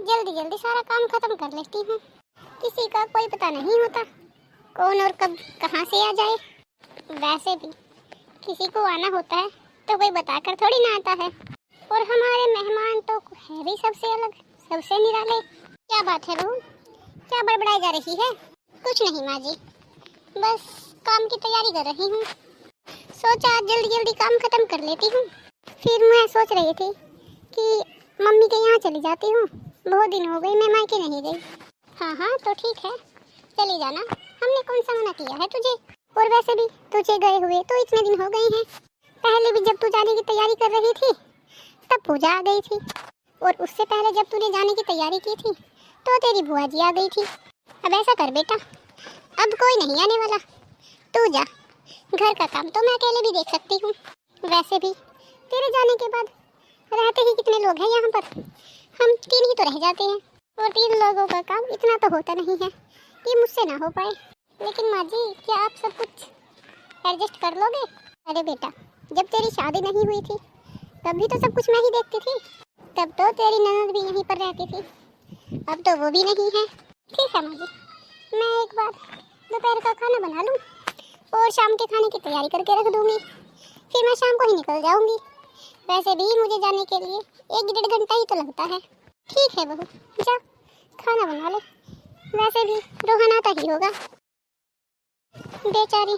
जल्दी जल्दी सारा काम खत्म कर लेती हूँ। किसी का कोई पता नहीं होता कौन और कब कहाँ से आ जाए। वैसे भी किसी को आना होता है तो कोई बताकर थोड़ी ना आता है। और हमारे मेहमान तो है भी सबसे अलग, सबसे निराले। क्या बात है बहू, क्या बड़बड़ाई जा रही है? कुछ नहीं माँ जी, बस काम की तैयारी कर रही हूँ। सोचा जल्दी जल्दी काम खत्म कर लेती हूँ। फिर मैं सोच रही थी कि मम्मी के यहाँ चली जाती हूँ, बहुत दिन हो गए मैं मायके नहीं गई। हाँ हाँ तो ठीक है, चली जाना, हमने कौन सा मना किया है तुझे। और वैसे भी तुझे गए हुए तो इतने दिन हो गए हैं। पहले भी जब तू जाने की तैयारी कर रही थी तब पूजा आ गई थी, और उससे पहले जब तूने जाने की तैयारी की थी तो तेरी बुआ जी आ गई थी। अब ऐसा कर बेटा, अब कोई नहीं आने वाला, तू जा। घर का काम तो मैं अकेले भी देख सकती हूँ। वैसे भी तेरे जाने के बाद रहते ही कितने लोग हैं यहाँ पर, हम 3 ही तो रह जाते हैं, और 3 लोगों का काम इतना तो होता नहीं है कि मुझसे ना हो पाए। लेकिन माँ जी, क्या आप सब कुछ एडजस्ट कर लोगे? अरे बेटा, जब तेरी शादी नहीं हुई थी तब भी तो सब कुछ मैं ही देखती थी, तब तो तेरी ननद भी यहीं पर रहती थी, अब तो वो भी नहीं है। ठीक है माँ जी, मैं एक बार दोपहर का खाना बना लूँ और शाम के खाने की तैयारी करके रख दूँगी, फिर मैं शाम को ही निकल जाऊँगी। वैसे भी मुझे जाने के लिए 1-1.5 घंटा ही तो लगता है। ठीक है बहू, जा खाना बना ले, वैसे भी रोहन आता ही होगा। बेचारी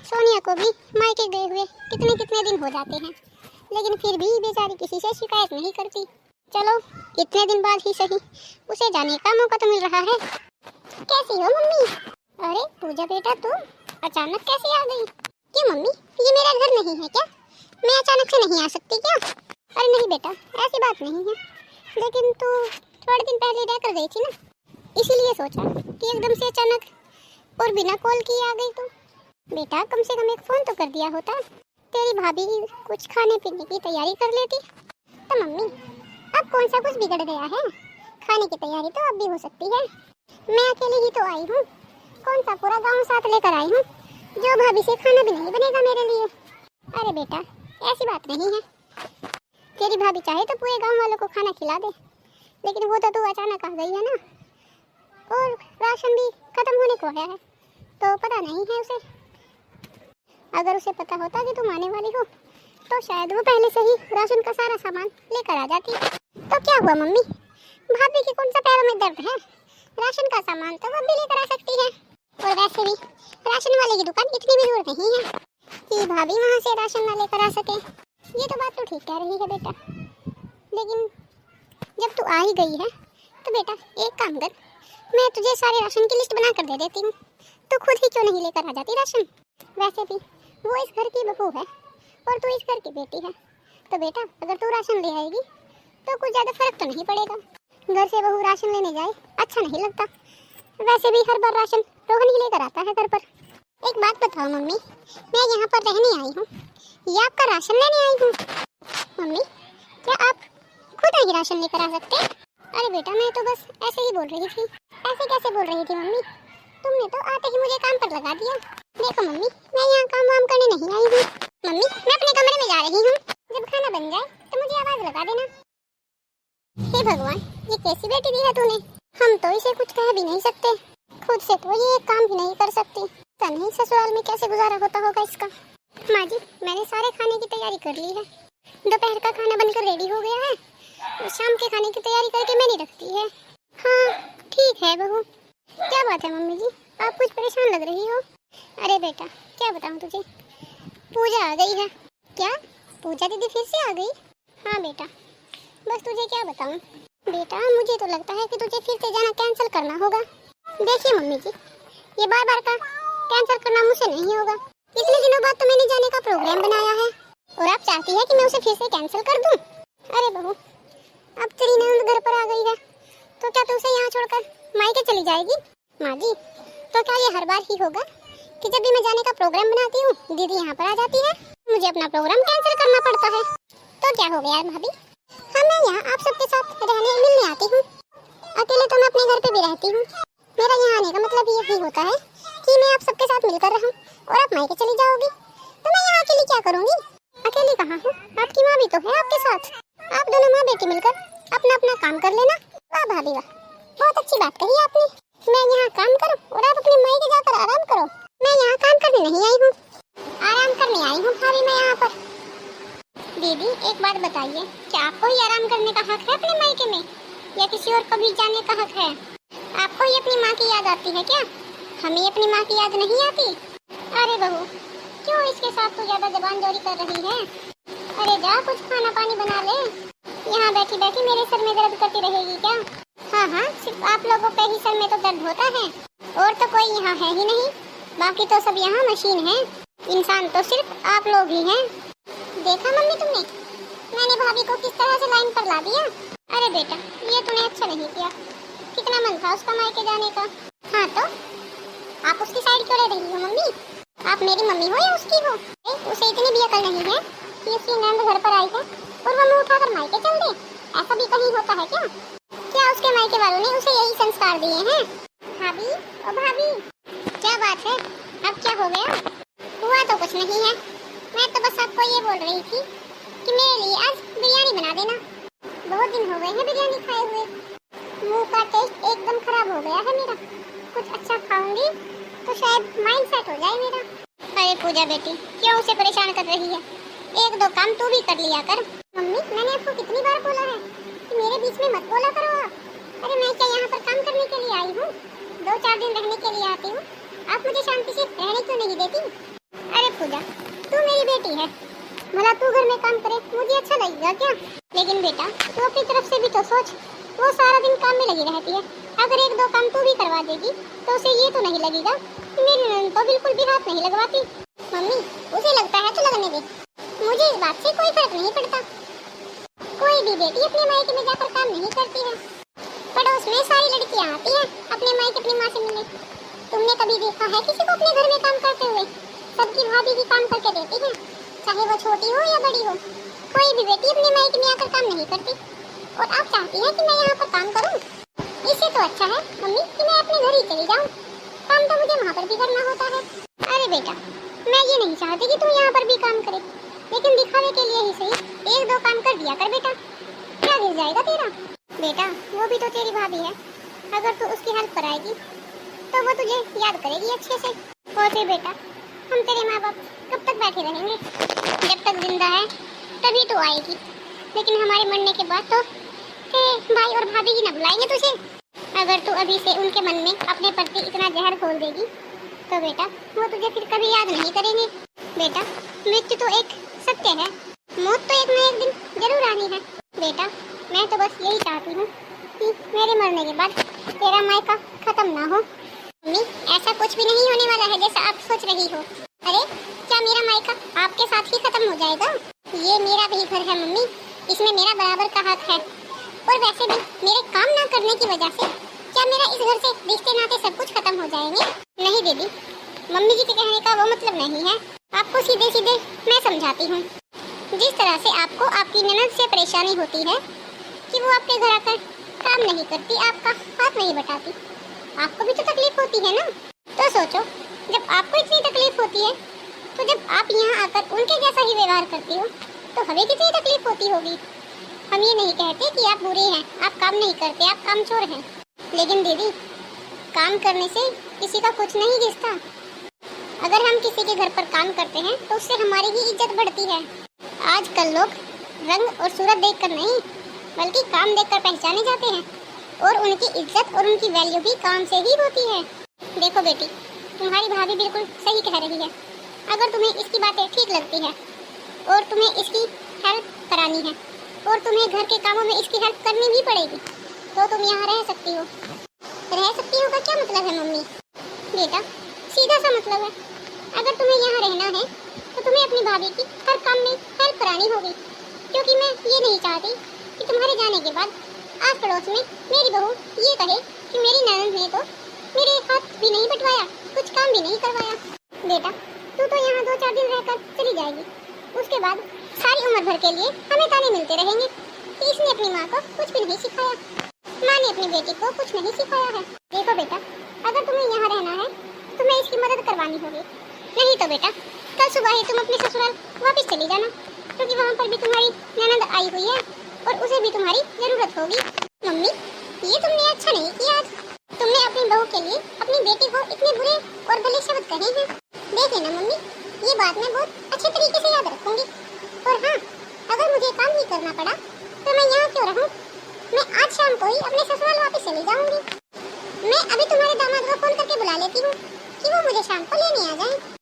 सोनिया को भी मायके गए हुए कितने कितने दिन हो जाते हैं, लेकिन फिर भी बेचारी किसी से शिकायत नहीं करती। चलो इतने दिन बाद ही सही उसे जाने का मौका तो मिल रहा है। कैसी हो मम्मी? अरे पूजा बेटा, तू अचानक कैसे आ गई? क्यों मम्मी, ये मेरा घर नहीं है क्या? मैं अचानक से नहीं आ सकती क्या? अरे नहीं बेटा, ऐसी बात नहीं है, लेकिन तू थोड़े दिन पहले रहकर गई थी ना, इसीलिए सोचा कि एकदम से अचानक और बिना कॉल किए आ गई। तो बेटा कम से कम एक फ़ोन तो कर दिया होता, तेरी भाभी कुछ खाने पीने की तैयारी कर लेती। तो मम्मी, अब कौन सा कुछ बिगड़ गया है? खाने की तैयारी तो अब भी हो सकती है, मैं अकेले ही तो आई हूँ, कौन सा पूरा गाँव साथ लेकर आई हूँ जो भाभी से खाना भी नहीं बनेगा मेरे लिए। अरे बेटा ऐसी बात नहीं है, तेरी भाभी चाहे तो पूरे गांव वालों को खाना खिला दे, लेकिन वो तो तू अचानक आ गई है ना, और राशन भी खत्म होने को है, तो पता नहीं है उसे। अगर उसे पता होता कि तुम आने वाली हो तो शायद वो पहले से ही राशन का सारा सामान लेकर आ जाती। तो क्या हुआ मम्मी, भाभी के कौन सा पैरों में दर्द है? राशन का सामान तो वो भी लेकर आ सकती है, और वैसे भी राशन वाले की दुकान इतनी भी दूर नहीं है कि भाभी वहाँ से राशन ना लेकर आ सके। ये तो बात तो ठीक कह रही है बेटा, लेकिन जब तू आ ही गई है तो बेटा एक काम कर, मैं तुझे सारे राशन की लिस्ट बना कर दे देती हूँ, तो खुद ही क्यों नहीं लेकर आ जाती राशन। वैसे भी वो इस घर की बहू है और तू इस घर की बेटी है, तो बेटा अगर तू राशन ले आएगी तो कुछ ज़्यादा फर्क तो नहीं पड़ेगा। घर से बहू राशन लेने जाए अच्छा नहीं लगता, वैसे भी हर बार राशन रोहन ही लेकर आता है घर पर। एक बात बताओ मम्मी, मैं यहाँ पर रहने आई हूँ या आपका राशन लेने आई हूँ? मम्मी क्या आप खुद ही राशन लेकर आ सकते? अरे बेटा मैं तो बस ऐसे ही बोल रही थी। ऐसे कैसे बोल रही थी मम्मी, तुमने तो आते ही मुझे काम पर लगा दिया। देखो मम्मी, मैं यहाँ काम वाम करने नहीं आई हूँ। मम्मी मैं अपने कमरे में जा रही हूँ, जब खाना बन जाए तो मुझे आवाज लगा देना। हे भगवान, ये कैसी बेटी दी है तूने, हम तो इसे कुछ कह भी नहीं सकते, खुद से तो ये एक काम भी नहीं कर सकती। पता नहीं ससुराल में कैसे गुजारा होता होगा इसका। माँ जी मैंने सारे खाने की तैयारी कर ली है, दोपहर का खाना बनकर रेडी हो गया है, शाम के खाने की तैयारी करके मैंने रखती है। हाँ ठीक है बहू। क्या बात है मम्मी जी, आप कुछ परेशान लग रही हो? अरे बेटा क्या बताऊँ तुझे, पूजा आ गई है। क्या पूजा दीदी फिर से आ गई? हाँ बेटा, बस तुझे क्या बताऊँ बेटा, मुझे तो लगता है कि तुझे फिर से जाना कैंसिल करना होगा। देखिए मम्मी जी, ये बार बार का कैंसिल करना मुझसे नहीं होगा, इतने दिनों बाद तो मैंने जाने का प्रोग्राम बनाया है, और आप चाहती है कि मैं उसे फिर से कैंसिल कर दूं? अरे बहू, अब तेरी ननद घर पर आ गई है तो क्या तू उसे यहाँ छोड़कर मायके चली जाएगी? माँ जी तो क्या ये हर बार ही होगा कि जब भी मैं जाने का प्रोग्राम बनाती हूँ दीदी यहाँ पर आ जाती है, मुझे अपना प्रोग्राम कैंसिल करना पड़ता है? तो क्या हो गया भाभी, हाँ मैं यहाँ आप सबके साथ रहने मिलने आती हूँ, अकेले तो मैं अपने घर पे भी रहती हूँ, मेरा यहाँ आने का मतलब यही होता है कि मैं आप सबके साथ मिलकर रहूं, और आप मायके चली जाओगी तो मैं यहाँ अकेली क्या करूँगी? अकेली कहाँ हूँ, आपकी माँ भी तो है आपके साथ, आप दोनों माँ बेटी मिलकर अपना अपना काम कर लेना, आप वाह भाभी वाह, बहुत अच्छी बात कही आपने। मैं यहाँ काम करूँ और आप अपने मायके जाकर आराम करो। मैं यहाँ काम करने नहीं आई हूँ, आराम करने आई हूँ भाभी मैं यहाँ पर। दीदी एक बात बताइए, क्या आपको ही आराम करने का हक है अपने मायके में, या किसी और को भी जाने का हक है? आपको ही अपनी माँ की याद आती है क्या? हमें अपनी माँ की याद नहीं आती? अरे बहू, क्यों इसके साथ तू ज्यादा जबान जोरी कर रही है? अरे जा कुछ खाना पानी बना ले, यहाँ बैठी बैठी मेरे सर में दर्द करती रहेगी क्या? हाँ हाँ, सिर्फ आप लोगों पे ही सर में तो दर्द होता है, और तो कोई यहाँ है ही नहीं। बाकी तो सब यहाँ मशीन है, इंसान तो सिर्फ आप लोग ही हैं। देखा मम्मी तुमने, मैंने भाभी को किस तरह से लाइन पर ला दिया। अरे बेटा, ये तूने अच्छा नहीं किया, कितना मन था उसका मायके जाने का। हाँ तो आप उसकी साइड क्यों ले रही हो मम्मी? आप मेरी मम्मी हो या उसकी हो? उसे इतनी भी अकल नहीं है कि उसकी नंद घर पर आई है और वो मुंह उठाकर मायके चल दे। ऐसा भी कहीं होता है क्या? क्या उसके मायके वालों ने उसे यही संस्कार दिए हैं? भाभी, ओ भाभी, क्या बात है? अब क्या हो गया? हुआ तो कुछ नहीं है, मैं तो बस आपको ये बोल रही थी कि मेरे लिए आज बिरयानी बना देना। बहुत दिन हो गए हैं बिरयानी खाए हुए, मुंह का टेस्ट एकदम खराब हो गया है मेरा। कुछ अच्छा खाऊंगी तो शायद माइंड सेट हो जाए मेरा। अरे पूजा बेटी, क्यों उसे परेशान कर रही है? एक दो काम तू भी कर लिया कर। मम्मी, मैंने आपको कितनी बार बोला है कि मेरे बीच में मत बोला करो आप। अरे मैं क्या यहाँ पर काम करने के लिए आई हूँ? 2-4 दिन रहने के लिए आती हूँ, आप मुझे शांति से रहने क्यों नहीं देती? अरे पूजा, तू मेरी बेटी है, भला तू घर में काम करे मुझे अच्छा लगेगा क्या? लेकिन बेटा तू अपनी तरफ से भी तो सोच, वो सारा दिन काम में लगी रहती है। अगर एक दो काम तू भी करवा देगी तो उसे ये तो नहीं लगेगा कि मेरी ननद तो बिल्कुल भी हाथ नहीं लगवाती। मम्मी, उसे लगता है तो लगने दे, मुझे इस बात से कोई फर्क नहीं पड़ता। कोई भी बेटी अपने मायके में जाकर काम नहीं करती है। पड़ोस में सारी लड़कियां आती हैं अपने मायके अपनी माँ से मिलने। तुमने कभी देखा है किसी को अपने घर में काम करते हुए? सबकी भाभी ही काम करके देती है, चाहे वो छोटी हो या बड़ी हो। कोई भी बेटी अपने मायके में आकर काम नहीं करती, और आप चाहती हैं कि मैं यहाँ पर काम करूँ? इससे तो अच्छा है मम्मी कि मैं अपने घर ही चली जाऊँ, काम तो मुझे वहाँ पर भी करना होता है। अरे बेटा, मैं ये नहीं चाहती कि तू यहाँ पर भी काम करे, लेकिन दिखावे के लिए ही सही एक दो काम कर दिया कर बेटा, क्या गिर जाएगा तेरा? बेटा वो भी तो तेरी भाभी है, अगर तू उसकी हेल्प कराएगी तो वो तुझे याद करेगी अच्छे से। और फिर बेटा, हम तेरे माँ बाप कब तक बैठे रहेंगे? जब तक जिंदा है तभी तो आएगी, लेकिन हमारे मरने के बाद तो तेरे भाई और भाभी ही न बुलाएंगे तुझे। अगर तू अभी से उनके मन में अपने प्रति इतना जहर घोल देगी तो बेटा वो तुझे फिर कभी याद नहीं करेंगे। बेटा मृत्यु तो एक सत्य है, मौत तो एक न एक दिन जरूर आनी है। बेटा मैं तो बस यही चाहती हूँ कि मेरे मरने के बाद तेरा मायका खत्म ना हो। मम्मी, ऐसा कुछ भी नहीं होने वाला है जैसा आप सोच रही हो। अरे क्या मेरा मायका आपके साथ ही खत्म हो जाएगा? ये मेरा भी घर है मम्मी, इसमें मेरा बराबर का हक है। और वैसे भी मेरे काम ना करने की वजह से क्या मेरा इस घर से रिश्ते नाते सब कुछ खत्म हो जाएंगे? नहीं दीदी, मम्मी जी के कहने का वो मतलब नहीं है। आपको सीधे सीधे मैं समझाती हूँ। जिस तरह से आपको आपकी ननद से परेशानी होती है कि वो आपके घर आकर काम नहीं करती, आपका हाथ नहीं बटाती, आपको भी तो तकलीफ होती है ना। तो सोचो, जब आपको इतनी तकलीफ होती है तो जब आप यहाँ आकर उनके जैसा ही व्यवहार करती हो तो हमें कितनी तकलीफ होती होगी। हम ये नहीं कहते कि आप बुरे हैं, आप काम नहीं करते, आप कामचोर हैं, लेकिन दीदी काम करने से किसी का कुछ नहीं गिरता। अगर हम किसी के घर पर काम करते हैं तो उससे हमारी ही इज्जत बढ़ती है। आजकल लोग रंग और सूरत देखकर नहीं बल्कि काम देखकर पहचाने जाते हैं, और उनकी इज्जत और उनकी वैल्यू भी काम से ही होती है। देखो बेटी, तुम्हारी भाभी बिल्कुल सही कह रही है। अगर तुम्हें इसकी बातें ठीक लगती है और तुम्हें इसकी हेल्प करानी है और तुम्हें घर के कामों में इसकी हेल्प करनी भी पड़ेगी तो तुम यहाँ रह सकती हो। रह सकती हो का क्या मतलब है मम्मी? बेटा सीधा सा मतलब है, अगर तुम्हें यहाँ रहना है तो तुम्हें अपनी भाभी की हर काम में हेल्प करानी होगी, क्योंकि मैं ये नहीं चाहती कि तुम्हारे जाने के बाद आस पड़ोस में मेरी बहू ये कहे कि मेरी ननद ने तो मेरे हाथ भी नहीं बटवाया, कुछ काम भी नहीं करवाया। बेटा तू तो यहाँ 2-4 दिन रहकर चली जाएगी, उसके बाद सारी उम्र भर के लिए हमें ताने मिलते रहेंगे कि इसने अपनी माँ को कुछ भी नहीं सिखाया, माँ ने अपनी बेटी को कुछ नहीं सिखाया है। देखो बेटा, अगर तुम्हें यहाँ रहना है तो तुम्हें इसकी मदद करवानी होगी, नहीं तो बेटा कल सुबह ही तुम अपने ससुराल वापस चली जाना, क्योंकि वहाँ पर भी तुम्हारी ननद आई हुई है और उसे भी तुम्हारी जरूरत होगी। मम्मी ये तुमने अच्छा नहीं किया आज। तुमने अपनी बहू के लिए अपनी बेटी को इतने बुरे और भले शब्द कहे हैं। देखिए ना मम्मी, ये बात मैं बहुत अच्छे तरीके से याद रखूंगी। और हाँ, अगर मुझे काम ही करना पड़ा तो मैं यहाँ क्यों रहूँ। मैं आज शाम को ही अपने ससुराल वापस चली जाऊंगी। मैं अभी तुम्हारे दामाद को फोन करके बुला लेती हूँ कि वो मुझे शाम को लेने आ जाएं।